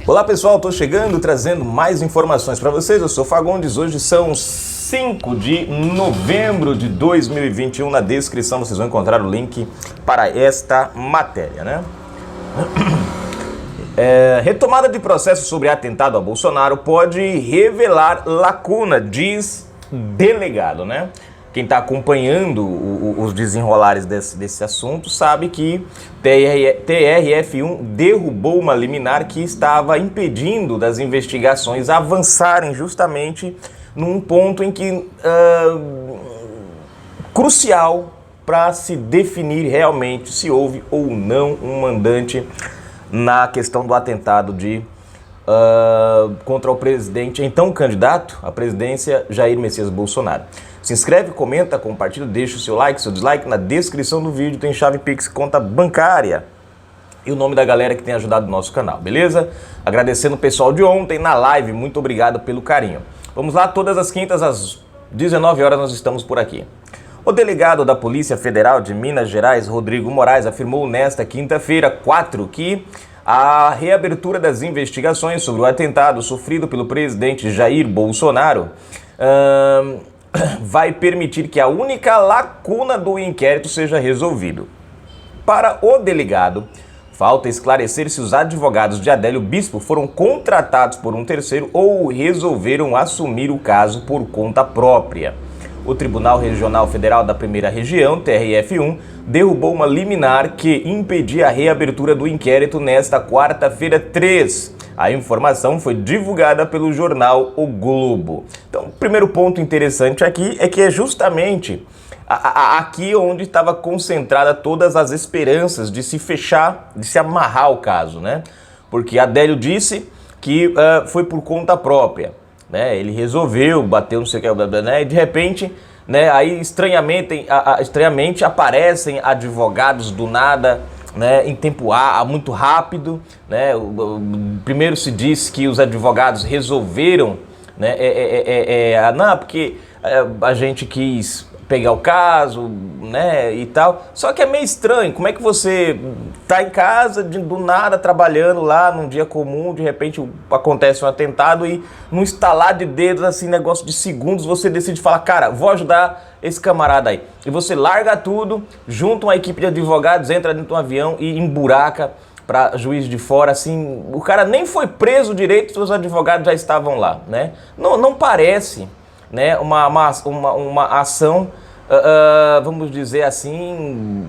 Olá pessoal, estou chegando trazendo mais informações para vocês. Eu sou Fagundes, hoje são 5 de novembro de 2021. Na descrição vocês vão encontrar o link para esta matéria, né? Retomada de processo sobre atentado a Bolsonaro pode revelar lacuna, diz delegado, né? Quem está acompanhando os desenrolares desse assunto sabe que TRF1 derrubou uma liminar que estava impedindo das investigações avançarem justamente num ponto em que crucial para se definir realmente se houve ou não um mandante na questão do atentado contra o presidente, então candidato à presidência, Jair Messias Bolsonaro. Se inscreve, comenta, compartilha, deixa o seu like, seu dislike. Na descrição do vídeo tem chave Pix, conta bancária e o nome da galera que tem ajudado o nosso canal, beleza? Agradecendo o pessoal de ontem na live, muito obrigado pelo carinho. Vamos lá, todas as quintas às 19 horas nós estamos por aqui. O delegado da Polícia Federal de Minas Gerais, Rodrigo Moraes, afirmou nesta quinta-feira, 4, que a reabertura das investigações sobre o atentado sofrido pelo presidente Jair Bolsonaro vai permitir que a única lacuna do inquérito seja resolvido. Para o delegado, falta esclarecer se os advogados de Adélio Bispo foram contratados por um terceiro ou resolveram assumir o caso por conta própria. O Tribunal Regional Federal da Primeira Região, TRF1, derrubou uma liminar que impedia a reabertura do inquérito nesta quarta-feira 3. A informação foi divulgada pelo jornal O Globo. Então, o primeiro ponto interessante aqui é que é justamente aqui onde estava concentrada todas as esperanças de se fechar, de se amarrar o caso, né? Porque Adélio disse que foi por conta própria, né? Ele resolveu, bateu não sei o que, né? E de repente, né? Aí estranhamente aparecem advogados do nada, né, em tempo muito rápido, né? Primeiro se diz que os advogados resolveram, né, não, porque a gente quis pegar o caso, né, e tal. Só que é meio estranho, como é que você tá em casa, do nada, trabalhando lá num dia comum, de repente acontece um atentado e num estalar de dedos, assim, negócio de segundos, você decide falar, cara, vou ajudar esse camarada aí. E você larga tudo, junta uma equipe de advogados, entra dentro de um avião e emburaca para juiz de fora, assim, o cara nem foi preso direito, os advogados já estavam lá, né? Não parece, né, uma ação, vamos dizer assim,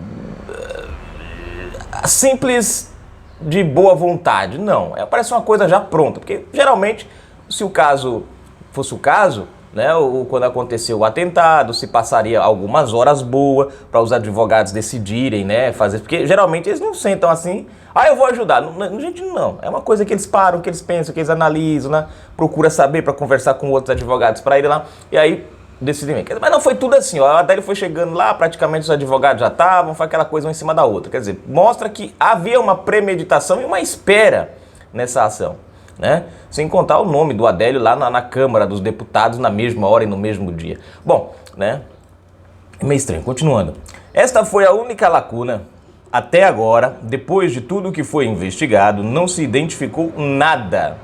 simples de boa vontade. Não, parece uma coisa já pronta, porque geralmente, se o caso fosse o caso, né, quando aconteceu o atentado, se passaria algumas horas boas para os advogados decidirem, né, fazer, porque geralmente eles não sentam assim, eu vou ajudar. Gente, não. É uma coisa que eles param, que eles pensam, que eles analisam, né, procura saber para conversar com outros advogados para ir lá e aí decidem. Mas não foi tudo assim, ó. A Adélio foi chegando lá, praticamente os advogados já estavam, foi aquela coisa uma em cima da outra. Quer dizer, mostra que havia uma premeditação e uma espera nessa ação, né? Sem contar o nome do Adélio lá na Câmara dos Deputados na mesma hora e no mesmo dia. Bom, né? É meio estranho. Continuando. Esta foi a única lacuna. Até agora, depois de tudo que foi investigado, não se identificou nada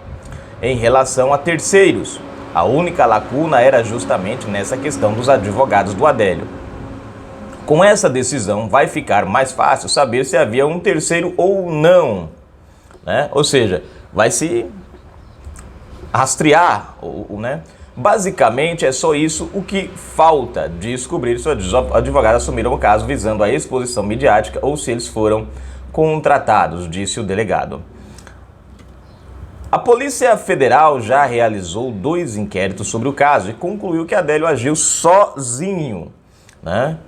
em relação a terceiros. A única lacuna era justamente nessa questão dos advogados do Adélio. Com essa decisão, vai ficar mais fácil saber se havia um terceiro ou não, né? Ou seja, vai se rastrear, né? Basicamente é só isso o que falta descobrir se os advogados assumiram o caso visando a exposição midiática ou se eles foram contratados, disse o delegado. A Polícia Federal já realizou 2 inquéritos sobre o caso e concluiu que Adélio agiu sozinho, né?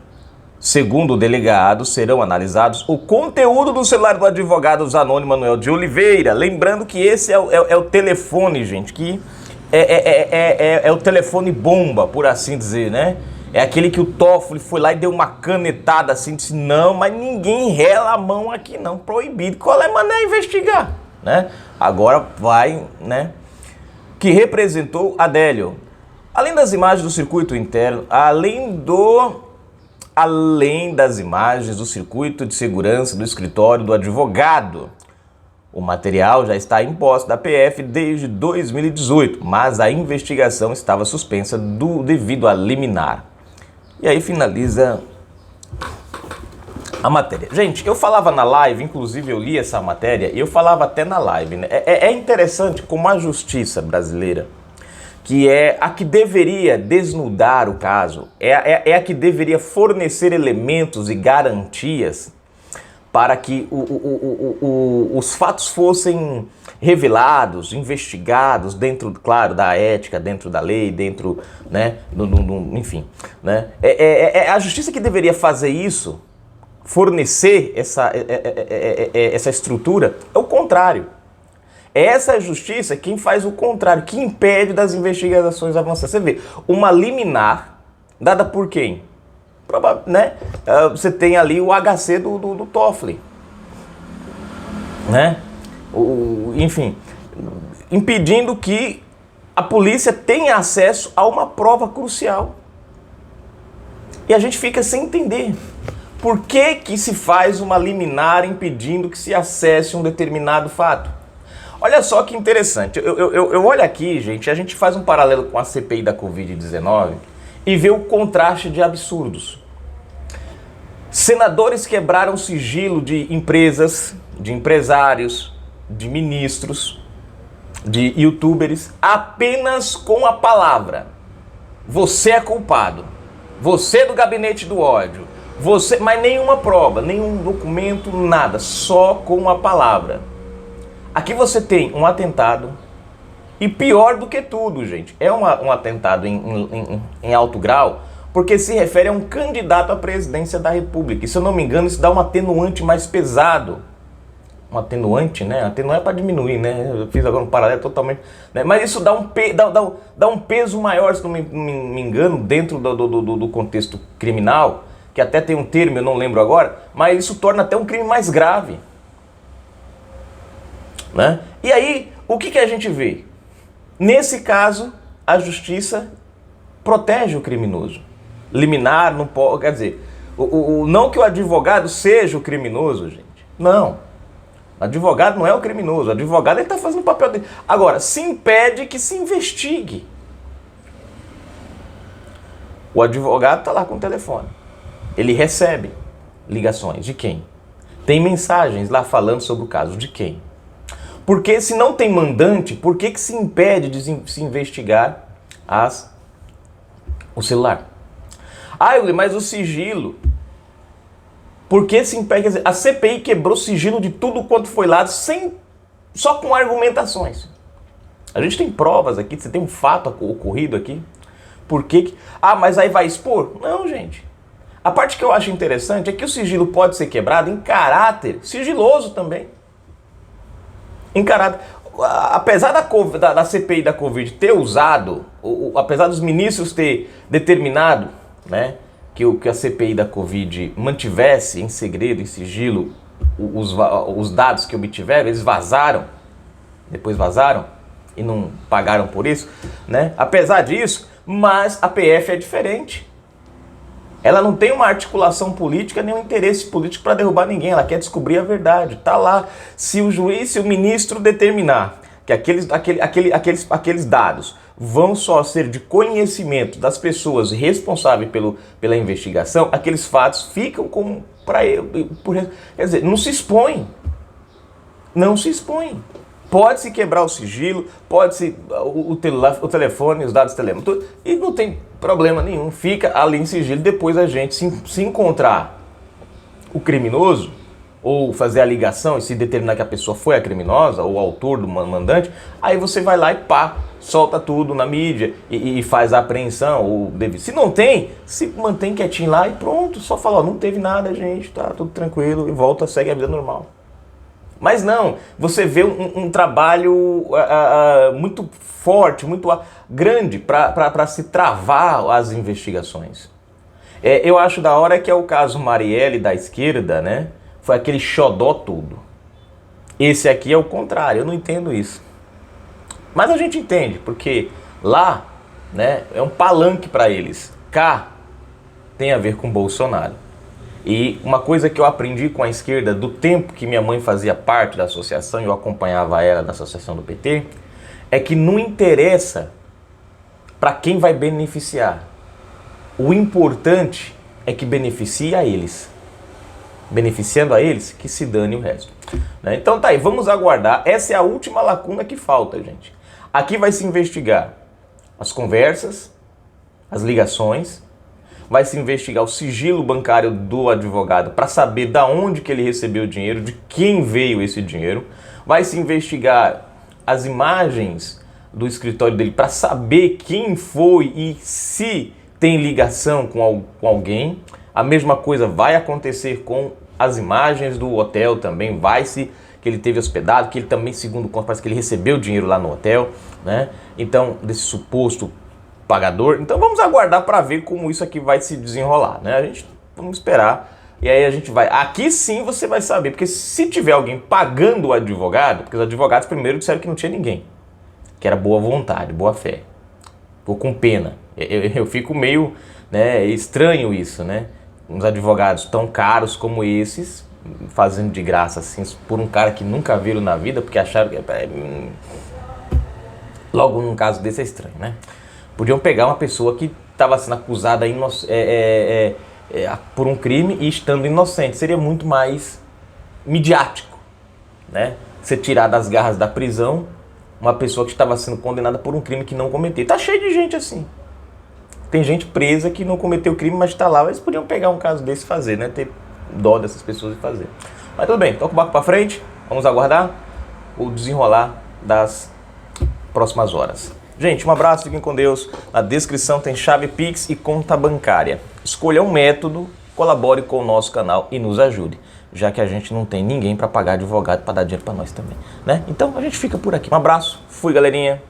Segundo o delegado, serão analisados o conteúdo do celular do advogado Zanoni Manuel de Oliveira. Lembrando que esse é o telefone, gente, que é o telefone bomba, por assim dizer, né? É aquele que o Toffoli foi lá e deu uma canetada assim, disse, não, mas ninguém rela a mão aqui não, proibido. Qual é a maneira de investigar, né? Agora vai, né? Que representou Adélio. Além das imagens do circuito interno, além das imagens do circuito de segurança do escritório do advogado, O material já está em posse da PF desde 2018, mas a investigação estava suspensa devido a liminar. E aí finaliza a matéria. Gente, eu falava na live, inclusive eu li essa matéria, e eu falava até na live, né? É interessante como a justiça brasileira, que é a que deveria desnudar o caso, é a que deveria fornecer elementos e garantias para que os fatos fossem revelados, investigados dentro, claro, da ética, dentro da lei, dentro, né, enfim, né? É a justiça que deveria fazer isso, fornecer essa estrutura. É o contrário. Essa justiça quem faz o contrário, que impede das investigações avançar. Você vê, uma liminar dada por quem? Né? Você tem ali o HC do Toffoli, né? Enfim, impedindo que a polícia tenha acesso a uma prova crucial. E a gente fica sem entender por que se faz uma liminar impedindo que se acesse um determinado fato. Olha só que interessante, eu olho aqui, gente, a gente faz um paralelo com a CPI da Covid-19 e vê o contraste de absurdos. Senadores quebraram sigilo de empresas, de empresários, de ministros, de youtubers, apenas com a palavra. Você é culpado, você é do gabinete do ódio, você, mas nenhuma prova, nenhum documento, nada, só com a palavra. Aqui você tem um atentado, e pior do que tudo, gente, é um atentado em alto grau, porque se refere a um candidato à presidência da República. E se eu não me engano, isso dá um atenuante mais pesado. Um atenuante, né? Atenuante é para diminuir, né? Eu fiz agora um paralelo totalmente... né? Mas isso dá um peso maior, se não me engano, dentro do contexto criminal, que até tem um termo, eu não lembro agora, mas isso torna até um crime mais grave. Né? E aí, o que a gente vê? Nesse caso, a justiça protege o criminoso. Liminar não pode, quer dizer, não que o advogado seja o criminoso, gente. Não. O advogado não é o criminoso. O advogado está fazendo o papel dele. Agora, se impede que se investigue. O advogado está lá com o telefone. Ele recebe ligações. De quem? Tem mensagens lá falando sobre o caso. De quem? Porque se não tem mandante, por que se impede de se investigar o celular? Ah, mas o sigilo. Por que se impede? Quer dizer, a CPI quebrou sigilo de tudo quanto foi lá, só com argumentações. A gente tem provas aqui, você tem um fato ocorrido aqui. Por que? Ah, mas aí vai expor? Não, gente. A parte que eu acho interessante é que o sigilo pode ser quebrado em caráter sigiloso também. Em caráter... Apesar da CPI da Covid ter usado, apesar dos ministros ter determinado, né, que a CPI da Covid mantivesse em segredo, em sigilo, os dados que obtiveram, eles vazaram, depois vazaram e não pagaram por isso, né? Apesar disso, mas a PF é diferente. Ela não tem uma articulação política nem um interesse político para derrubar ninguém, ela quer descobrir a verdade. Tá lá, se o juiz, se o ministro determinar que aqueles dados vão só ser de conhecimento das pessoas responsáveis pela investigação, aqueles fatos ficam como para ele. Quer dizer, não se expõe. Não se expõe. Pode-se quebrar o sigilo, pode-se o telefone, os dados telefônicos, e não tem problema nenhum. Fica ali em sigilo, depois a gente se encontrar o criminoso, ou fazer a ligação e se determinar que a pessoa foi a criminosa, ou o autor do mandante, aí você vai lá e pá, solta tudo na mídia e faz a apreensão. Se não tem, se mantém quietinho lá e pronto, só fala, ó, não teve nada, gente, tá tudo tranquilo, e volta, segue a vida normal. Mas não, você vê um trabalho muito forte, muito grande para se travar as investigações. Eu acho da hora que é o caso Marielle da esquerda, né? Foi aquele xodó tudo. Esse aqui é o contrário, eu não entendo isso. Mas a gente entende, porque lá, né, é um palanque para eles. Cá tem a ver com Bolsonaro. E uma coisa que eu aprendi com a esquerda do tempo que minha mãe fazia parte da associação e eu acompanhava ela da associação do PT, é que não interessa para quem vai beneficiar. O importante é que beneficie a eles. Beneficiando a eles, que se dane o resto. Né? Então tá aí, vamos aguardar. Essa é a última lacuna que falta, gente. Aqui vai se investigar as conversas, as ligações, vai se investigar o sigilo bancário do advogado para saber da onde que ele recebeu o dinheiro, de quem veio esse dinheiro, vai se investigar as imagens do escritório dele para saber quem foi e se tem ligação com alguém. A mesma coisa vai acontecer com as imagens do hotel também, que ele teve hospedado, que ele também, segundo conta, parece que ele recebeu dinheiro lá no hotel, né? Então, desse suposto pagador. Então vamos aguardar para ver como isso aqui vai se desenrolar, né? Vamos esperar e aí a gente vai. Aqui sim você vai saber, porque se tiver alguém pagando o advogado, porque os advogados primeiro disseram que não tinha ninguém, que era boa vontade, boa fé. Ficou com pena. Eu fico meio, né, estranho isso, né? Uns advogados tão caros como esses, fazendo de graça assim, por um cara que nunca viram na vida, porque acharam que... Logo num caso desse é estranho, né? Podiam pegar uma pessoa que estava sendo acusada por um crime e estando inocente. Seria muito mais midiático, né? Você tirar das garras da prisão uma pessoa que estava sendo condenada por um crime que não cometeu. Tá cheio de gente assim. Tem gente presa que não cometeu crime, mas está lá. Eles podiam pegar um caso desse e fazer, né? Ter dó dessas pessoas e fazer. Mas tudo bem, toca o barco para frente. Vamos aguardar o desenrolar das próximas horas. Gente, um abraço, fiquem com Deus. Na descrição tem chave Pix e conta bancária. Escolha um método, colabore com o nosso canal e nos ajude, já que a gente não tem ninguém para pagar advogado para dar dinheiro para nós também, né? Então a gente fica por aqui. Um abraço, fui galerinha.